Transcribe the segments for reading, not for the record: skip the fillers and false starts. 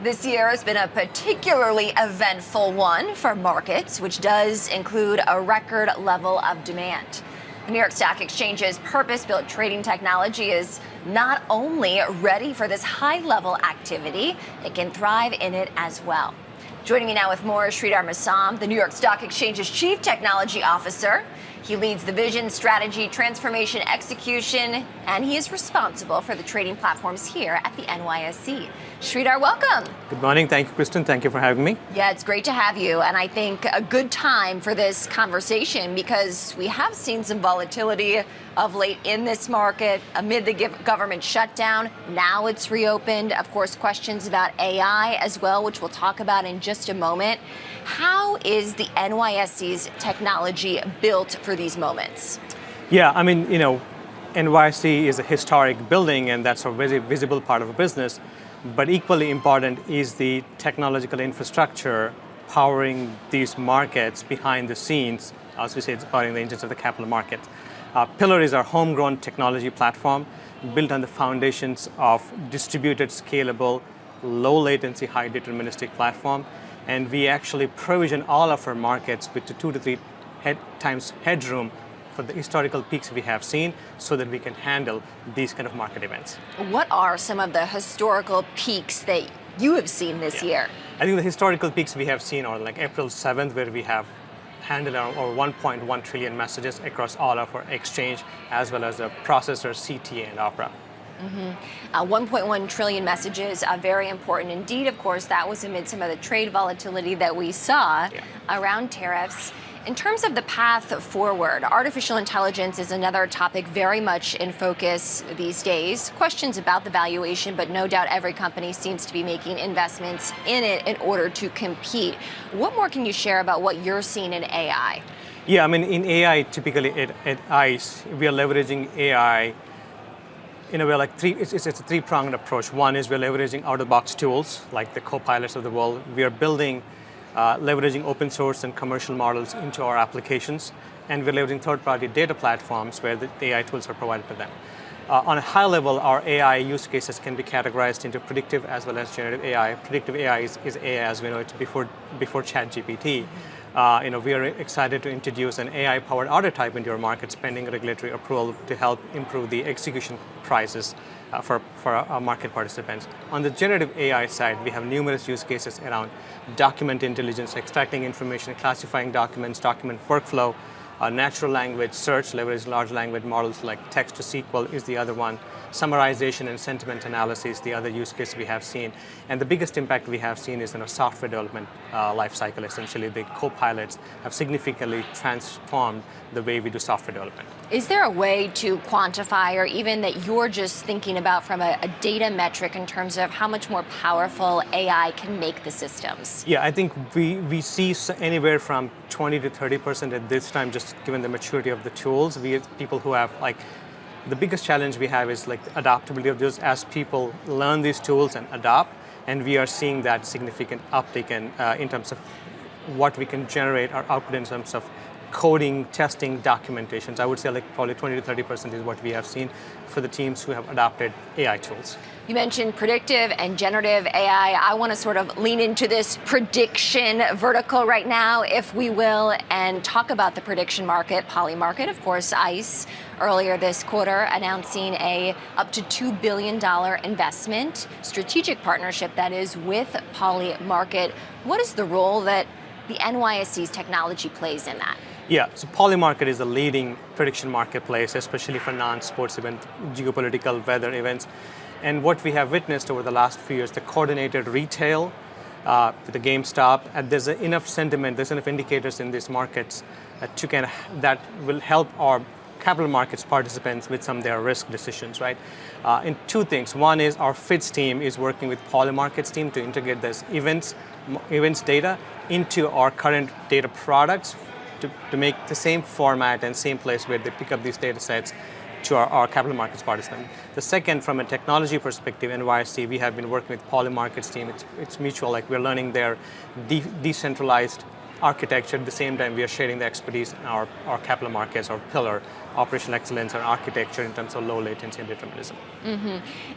This year has been a particularly eventful one for markets, which does include a record level of demand. The New York Stock Exchange's purpose-built trading technology is not only ready for this high-level activity, it can thrive in it as well. Joining me now with more is Sridhar Masam, the New York Stock Exchange's Chief Technology Officer. He leads the vision, strategy, transformation, execution, and he is responsible for the trading platforms here at the NYSE. Sridhar, welcome. Good morning. Thank you, Kristen. Thank you for having me. Yeah, it's great to have you. And I think a good time for this conversation because we have seen some volatility of late in this market amid the government shutdown. Now it's reopened. Of course, questions about AI as well, which we'll talk about in just a moment. How is the NYSE's technology built for these moments? Yeah, I mean, NYSE is a historic building and that's a very visible part of a business. But equally important is the technological infrastructure powering these markets behind the scenes. As we say, it's powering the engines of the capital markets. Pillar is our homegrown technology platform built on the foundations of distributed, scalable, low latency, high deterministic platform. And we actually provision all of our markets with the 2 to 3 times headroom for the historical peaks we have seen so that we can handle these kind of market events. What are some of the historical peaks that you have seen this year? I think the historical peaks we have seen are like April 7th, where we have handled our 1.1 trillion messages across all of our exchange, as well as the processors, CTA, and Opera. 1.1 trillion messages, very important indeed. Of course, that was amid some of the trade volatility that we saw around tariffs. In terms of the path forward, artificial intelligence is another topic very much in focus these days. Questions about the valuation, but no doubt every company seems to be making investments in it in order to compete. What more can you share about what you're seeing in AI? Yeah, I mean, in AI, typically at ICE, we are leveraging AI in a way like it's a three-pronged approach. One is we're leveraging out-of-the-box tools like the co-pilots of the world. We are building leveraging open source and commercial models into our applications, and we're leveraging third-party data platforms where the AI tools are provided to them. On a high level, our AI use cases can be categorized into predictive as well as generative AI. Predictive AI is AI as we know it before ChatGPT. We are excited to introduce an AI-powered order type into our markets pending regulatory approval to help improve the execution prices for our market participants. On the generative AI side, we have numerous use cases around document intelligence, extracting information, classifying documents, document workflow, natural language search, leverage large language models like text to SQL is the other one. Summarization and sentiment analysis, the other use case we have seen. And the biggest impact we have seen is in a software development lifecycle. Essentially, the co-pilots have significantly transformed the way we do software development. Is there a way to quantify, or even that you're just thinking about from a data metric in terms of how much more powerful AI can make the systems? Yeah, I think we see anywhere from 20 to 30% at this time, just given the maturity of the tools. We have people who have the biggest challenge we have is like the adaptability of this as people learn these tools and adopt, and we are seeing that significant uptick in terms of what we can generate or output in terms of coding, testing, documentations. I would say probably 20 to 30% is what we have seen for the teams who have adopted AI tools. You mentioned predictive and generative AI. I want to sort of lean into this prediction vertical right now, if we will, and talk about the prediction market, Poly Market, of course, ICE, earlier this quarter announcing a up to $2 billion investment, strategic partnership that is with Poly Market. What is the role that the NYSE's technology plays in that? Yeah, so Poly Market is a leading prediction marketplace, especially for non-sports events, geopolitical weather events. And what we have witnessed over the last few years, the coordinated retail with the GameStop, and there's enough sentiment, there's enough indicators in these markets that will help our capital markets participants with some of their risk decisions, right? In two things. One is our FIDS team is working with Poly Markets team to integrate this events data into our current data products to make the same format and same place where they pick up these data sets to our capital markets participants. The second, from a technology perspective, NYSE, we have been working with Poly Markets team. It's mutual, like we're learning their decentralized architecture. At the same time, we are sharing the expertise in our capital markets, our pillar, operational excellence, our architecture in terms of low latency and determinism.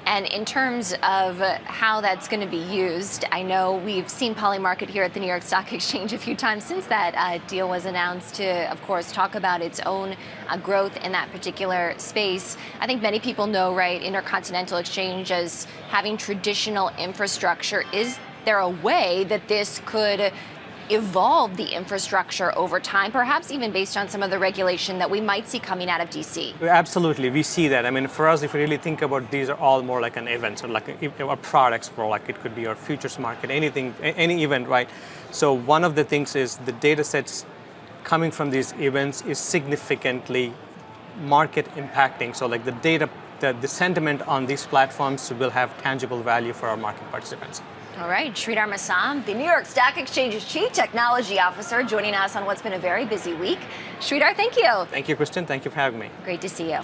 And in terms of how that's going to be used, I know we've seen Polymarket here at the New York Stock Exchange a few times since that deal was announced to, of course, talk about its own growth in that particular space. I think many people know, right, Intercontinental Exchange as having traditional infrastructure. Is there a way that this could evolve the infrastructure over time, perhaps even based on some of the regulation that we might see coming out of DC? Absolutely, we see that. I mean, for us, if you really think about, these are all more like an event, or like a products, for like it could be our futures market, anything, any event, right? So one of the things is the data sets coming from these events is significantly market impacting. So like the data, the sentiment on these platforms will have tangible value for our market participants. All right, Sridhar Massam, the New York Stock Exchange's Chief Technology Officer, joining us on what's been a very busy week. Sridhar, thank you. Thank you, Kristen. Thank you for having me. Great to see you.